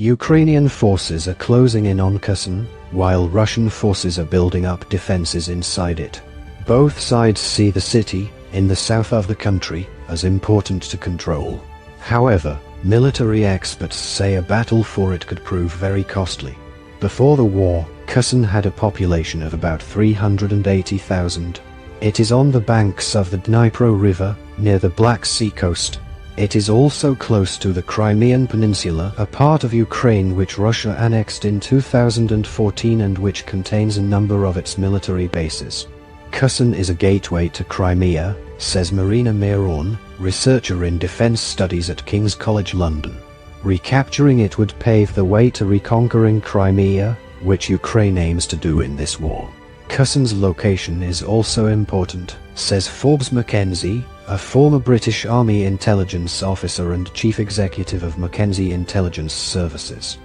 Ukrainian forces are closing in on Kherson, while Russian forces are building up defenses inside it. Both sides see the city, in the south of the country, as important to control. However, military experts say a battle for it could prove very costly. Before the war, Kherson had a population of about 380,000. It is on the banks of the Dnipro River, near the Black Sea coast. It is also close to the Crimean Peninsula, a part of Ukraine which Russia annexed in 2014 and which contains a number of its military bases. Kherson is a gateway to Crimea, says Marina Miron, researcher in defense studies at King's College London. Recapturing it would pave the way to reconquering Crimea, which Ukraine aims to do in this war. Kherson's location is also important, says Forbes Mackenzie, a former British Army intelligence officer and chief executive of Mackenzie Intelligence Services.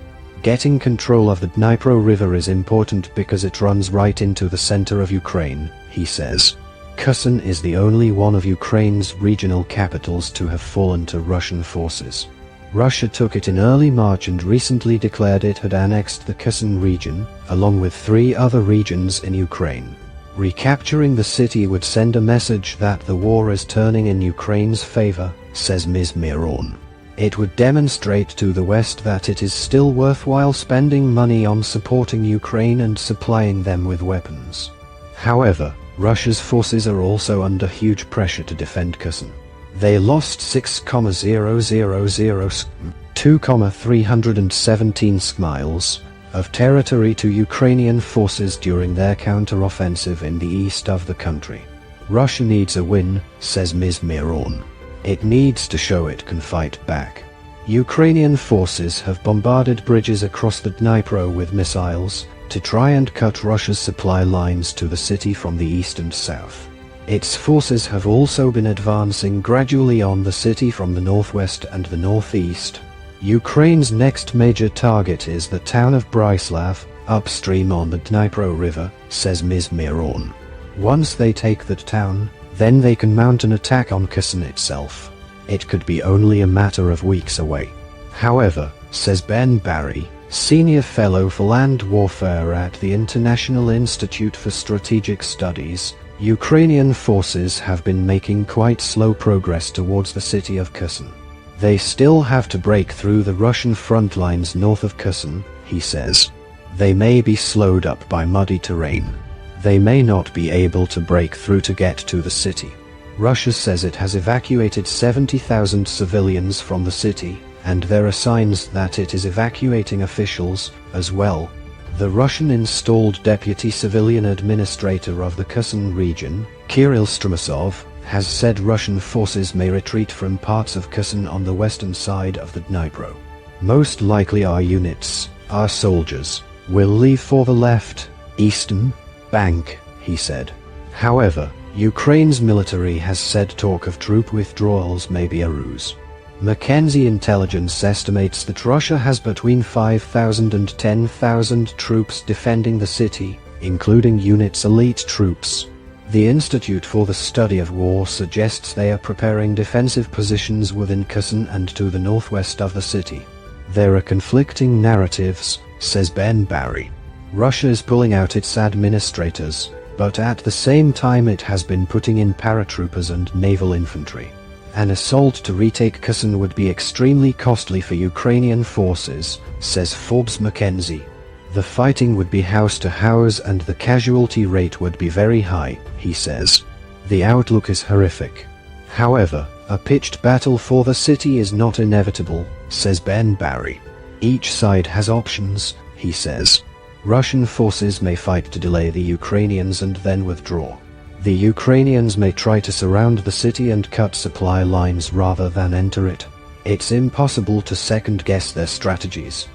Getting control of the Dnipro River is important because it runs right into the center of Ukraine, he says. Kherson is the only one of Ukraine's regional capitals to have fallen to Russian forces. Russia took it in early March and recently declared it had annexed the Kherson region, along with 3 other regions in Ukraine. Recapturing the city would send a message that the war is turning in Ukraine's favor, says Ms. Miron. It would demonstrate to the West that it is still worthwhile spending money on supporting Ukraine and supplying them with weapons. However, Russia's forces are also under huge pressure to defend Kherson. They lost 2,317 miles of territory to Ukrainian forces during their counter-offensive in the east of the country. Russia needs a win, says Ms. Miron. It needs to show it can fight back. Ukrainian forces have bombarded bridges across the Dnipro with missiles to try and cut Russia's supply lines to the city from the east and south. Its forces have also been advancing gradually on the city from the northwest and the northeast. Ukraine's next major target is the town of Bryslav, upstream on the Dnipro River, says Ms. Miron. Once they take that town, then they can mount an attack on Kherson itself. It could be only a matter of weeks away. However, says Ben Barry, senior fellow for land warfare at the International Institute for Strategic Studies, Ukrainian forces have been making quite slow progress towards the city of Kherson. They still have to break through the Russian front lines north of Kherson, he says. They may be slowed up by muddy terrain. They may not be able to break through to get to the city. Russia says it has evacuated 70,000 civilians from the city, and there are signs that it is evacuating officials, as well. The Russian-installed Deputy Civilian Administrator of the Kherson region, Kirill Strumasov, has said Russian forces may retreat from parts of Kherson on the western side of the Dnipro. Most likely our units, our soldiers, will leave for the left, eastern, bank, he said. However, Ukraine's military has said talk of troop withdrawals may be a ruse. Mackenzie Intelligence estimates that Russia has between 5,000 and 10,000 troops defending the city, including units elite troops. The Institute for the Study of War suggests they are preparing defensive positions within Kherson and to the northwest of the city. There are conflicting narratives, says Ben Barry. Russia is pulling out its administrators, but at the same time it has been putting in paratroopers and naval infantry. An assault to retake Kherson would be extremely costly for Ukrainian forces, says Forbes Mackenzie. The fighting would be house to house and the casualty rate would be very high, he says. The outlook is horrific. However, a pitched battle for the city is not inevitable, says Ben Barry. Each side has options, he says. Russian forces may fight to delay the Ukrainians and then withdraw. The Ukrainians may try to surround the city and cut supply lines rather than enter it. It's impossible to second-guess their strategies,